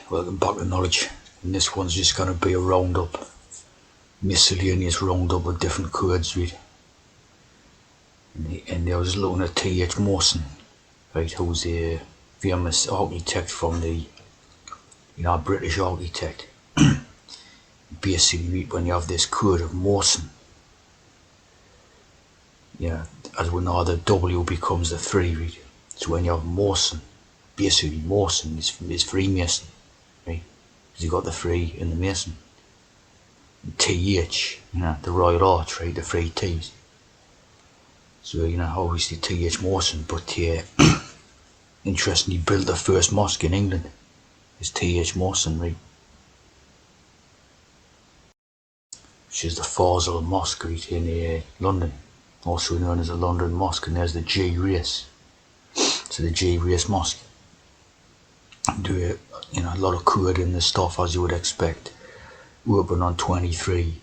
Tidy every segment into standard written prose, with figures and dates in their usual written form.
Welcome back to Knowledge, and this one's just going to be a roundup, miscellaneous roundup of different chords, right? And I was looking at T.H. Mawson, right, who's a famous architect from the, British architect. Basically, when you have this chord of Mawson, as we know, the W becomes the 3, right? So when you have Mawson, basically Mawson is Freemason, right? Because you got the 3 in the Mason. TH, the Royal Arch, right, the 3 T's. So, obviously T.H. Mawson, but interestingly built the first mosque in England. Is T.H. Mawson, right? Which is the Fawzal Mosque, right, in London, also known as the London Mosque, and there's the G Race. So the G Race Mosque. Do a lot of Kurd in the stuff, as you would expect. Open on 23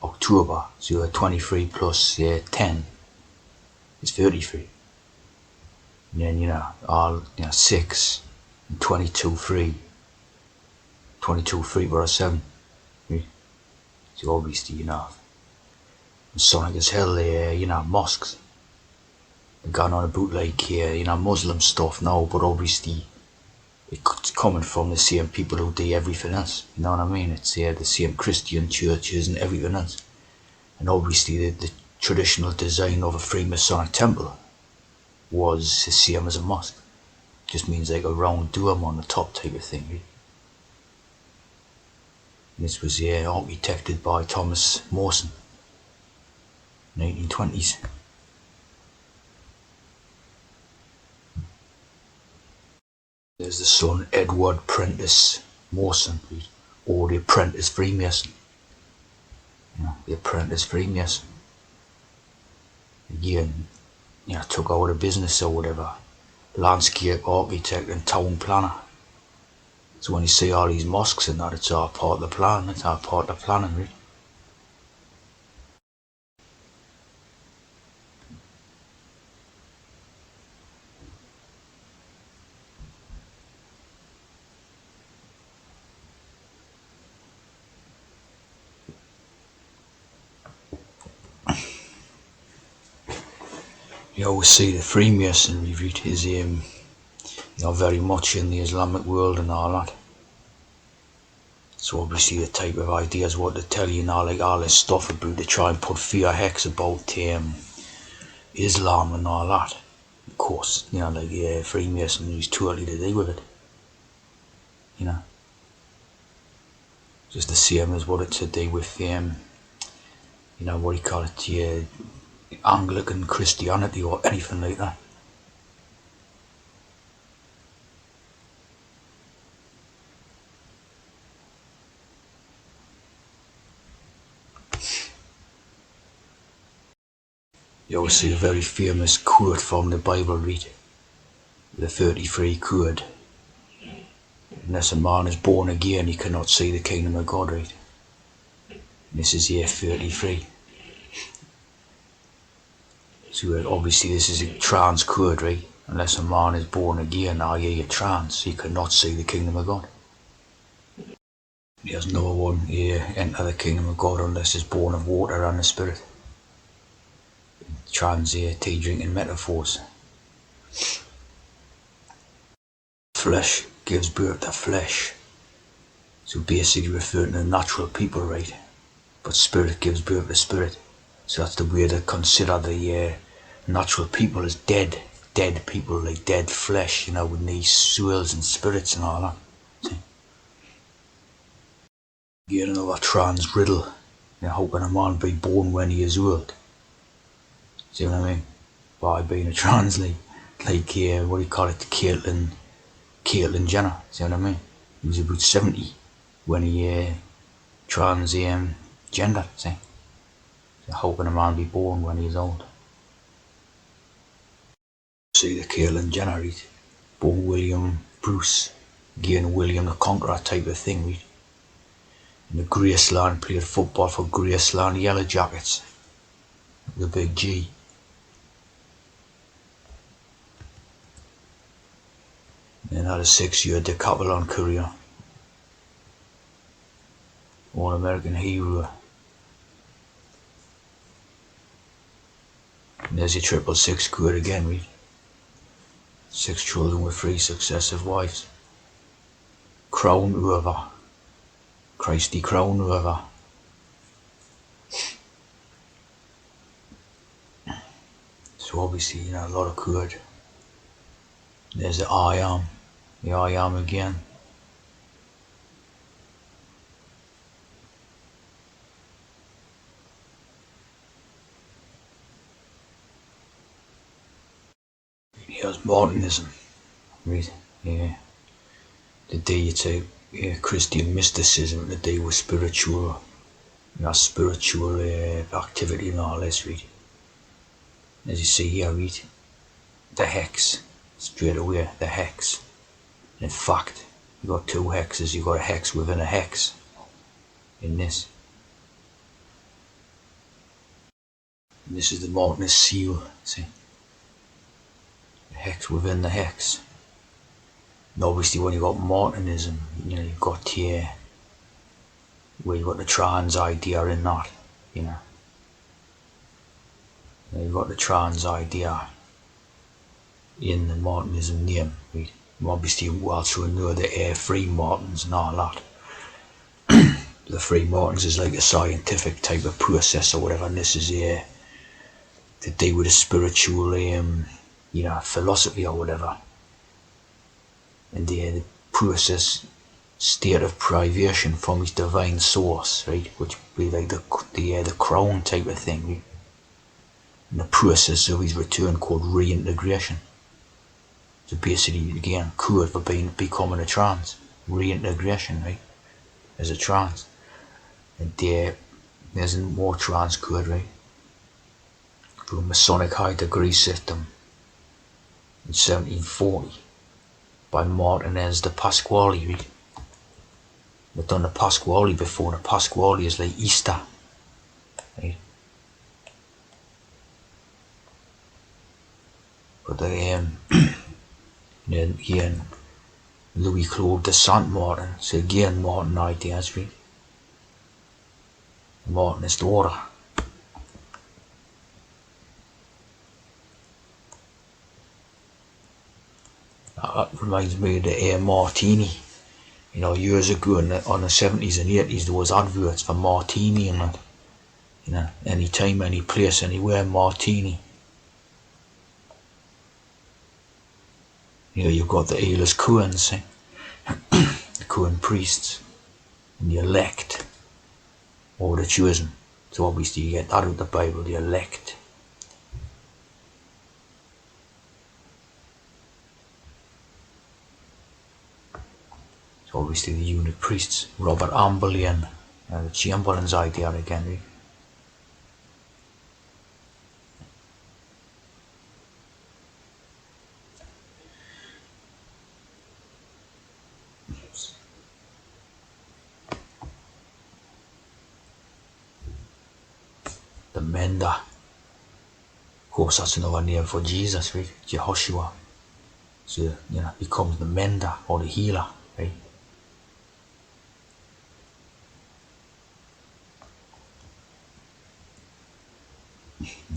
October, so 23 plus 10 is 33. And then, all 6 and 22 free. 22 free for a 7. Right? So obviously, Sonic as hell, mosques. They've gone on about like, Muslim stuff now, but obviously it's coming from the same people who do everything else. You know what I mean? It's the same Christian churches and everything else. And obviously the traditional design of a Freemasonic temple was the same as a mosque. Just means like a round dome on the top type of thing. Right? This was architected by Thomas Mawson, 1920s. There's the son, Edward Prentice Mawson, or the Apprentice Freemason. The Apprentice Freemason. Again, took out of business or whatever. Landscape architect and town planner. So when you see all these mosques and that, it's all part of the plan. It's all part of the planning, right? You always see the Freemasonry is very much in the Islamic world and all that. So obviously the type of ideas what they tell you now, like all this stuff about to try and put fear hex about Islam and all that. Of course, Freemasonry is totally to do with it. Just the same as what it's to do with what do you call it, Anglican Christianity or anything like that. You always see a very famous quote from the Bible, read the 33 quote. Unless a man is born again, he cannot see the kingdom of God, right? And this is year 33. So obviously this is a trans quote, right? Unless a man is born again, i.e. a trans, he cannot see the kingdom of God. There's no one enter the kingdom of God unless is born of water and the spirit. Trans tea drinking metaphors. Flesh gives birth to flesh. So basically referring to natural people, right? But spirit gives birth to spirit. So that's the way to consider the natural people as dead people, like dead flesh, with these souls and spirits and all that. See? Again, another trans riddle. How can a man be born when he is old? See what I mean? By being a trans, like what do you call it, Caitlyn Jenner. See what I mean? He was about 70 when he transgender. See? So how can a man be born when he is old? See the Caitlyn Jenner, right? Born William Bruce, again William the Conqueror type of thing, right? And the Graceland, played football for Graceland Yellow Jackets, the big G. And had a 6-year decathlon career. All-American hero. And there's your 666 good again, read. 6 children with 3 successive wives. Crown over. Christy crown over. So obviously, a lot of good. There's the I am. The I am again. Here's Martinism. Read. Yeah. The day you take Christian mysticism, the day was spiritual, spiritual activity and all this, read. As you see here, read. The hex. Straight away, the hex. In fact, you got 2 hexes, you got a hex within a hex in this. And this is the Martinist seal, see? The hex within the hex. And obviously when you got Martinism, you've got here where you got the trans idea in that, you've got the trans idea in the Martinism name, right? Obviously we also know the free Martins and all that. The free Martins is like a scientific type of process or whatever, and this is to do with a spiritual philosophy or whatever. And the process state of privation from his divine source, right? Which would be like the crown type of thing, right? And the process of his return called reintegration. So basically, again, code for becoming a trans. Reintegration, right? As a trans. And there's more trans code, right? From a Masonic high degree system in 1740 by Martinez de Pasquale, right? They've done the Pasquale before. The Pasquale is like Easter, right? But then again, Louis Claude de Saint Martin, so again Martin ideas, right? Martinist order. That reminds me of the Air Martini. Years ago on the 70s and 80s, there was adverts for Martini and that. Anytime, any place, anywhere, Martini. You've got the Eilers Cohens, the Cohen priests, and the elect, or the chosen. So obviously you get that out of the Bible, the elect. So obviously the unit priests, Robert Amberlin, the Chamberlain's idea again, right? The Mender. Of course, that's another name for Jesus, right? Jehoshua. So, becomes the Mender or the healer, right?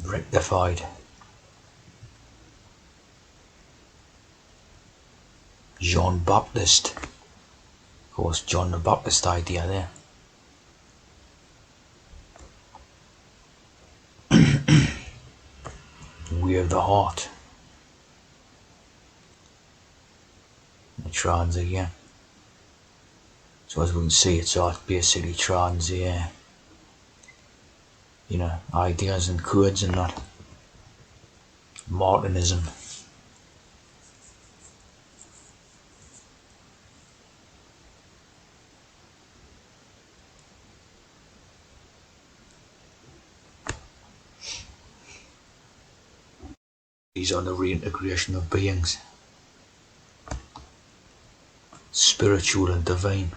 Rectified. Jean Baptist. Of course, John the Baptist idea there. Way of the heart. The trans again. So as we can see, it's all basically trans, ideas and codes and that. Martinism. These are the reintegration of beings. Spiritual and divine.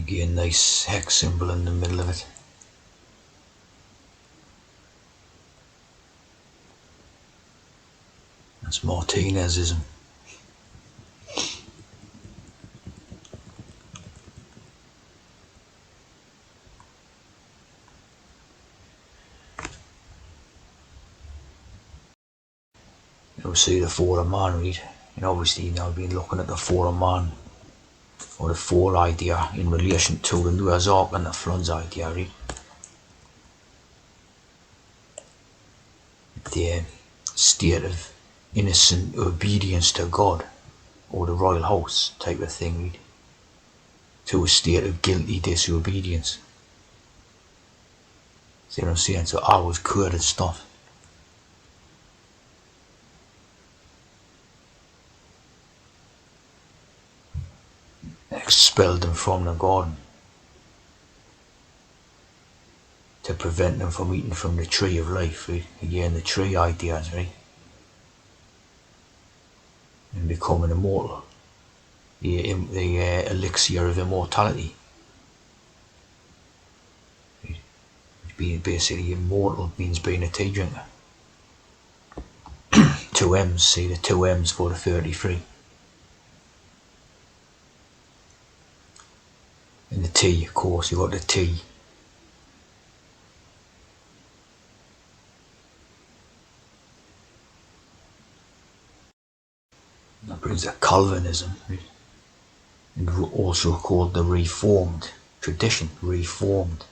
Again, nice hex symbol in the middle of it. That's Martinezism. You'll see the four of man, right? And obviously now I've been looking at the four of man, or the four idea, in relation to the Noah's Ark and the floods idea, right? The state of innocent obedience to God, or the royal house type of thing, right? To a state of guilty disobedience. See what I'm saying? So I was created stuff. Expelled them from the garden to prevent them from eating from the tree of life, right? Again, the tree ideas, right? And becoming immortal. The elixir of immortality. Right? Being basically immortal means being a tea drinker. 2 M's, see the 2 M's for the 33. And the T, of course, you got the T. That brings a Calvinism, right? And also called the Reformed tradition, Reformed.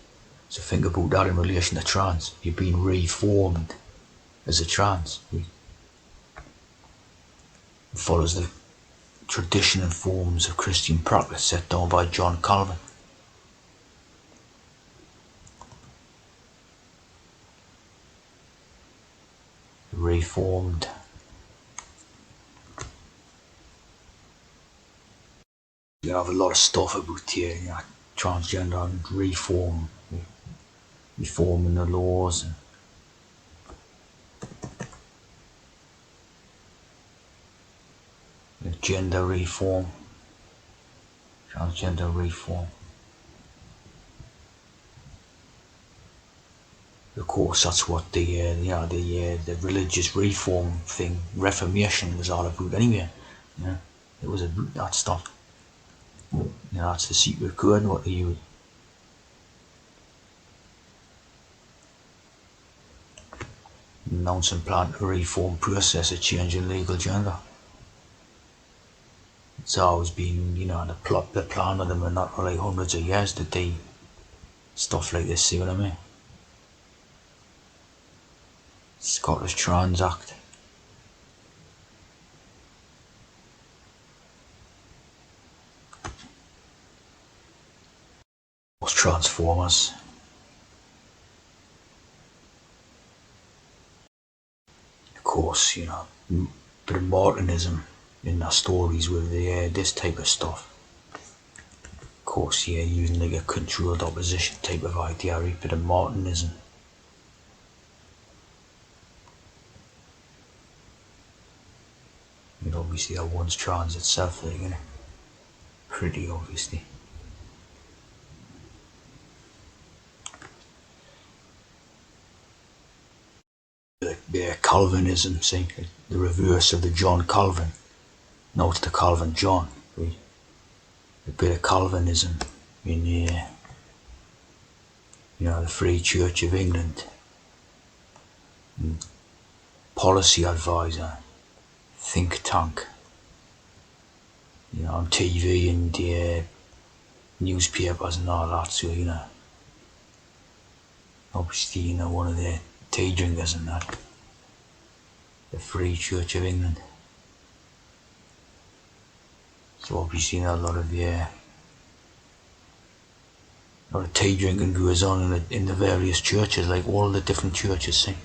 So think about that in relation to trans. You've been reformed as a trans. Right? It follows the tradition and forms of Christian practice set down by John Calvin. Reformed. You have a lot of stuff about here, you know, transgender and reform, reforming the laws. And gender reform, transgender reform. Of course, that's what the religious reform thing, Reformation, was all about anyway. Yeah, it was about that stuff. You know, that's the secret code. What you announce and plan a reform process of changing legal gender. It's always been, you know, the plan of them are not for like hundreds of years to do stuff like this. See what I mean? Scottish Trans Act. Transformers. Of course, you know, bit of Martinism in their stories with this type of stuff. Of course, yeah, using like a controlled opposition type of idea, a bit of Martinism. You know, obviously that one's trans itself, like, you know, pretty obviously. Calvinism, see, the reverse of the John Calvin. No, it's the Calvin John. Right? A bit of Calvinism in you know, the Free Church of England. And policy advisor, think tank. You know, on TV and newspapers and all that. So you know, obviously, you know, one of the tea drinkers and that. The Free Church of England. So obviously, you know, a lot of tea drinking goes on in the various churches, like all the different churches, see.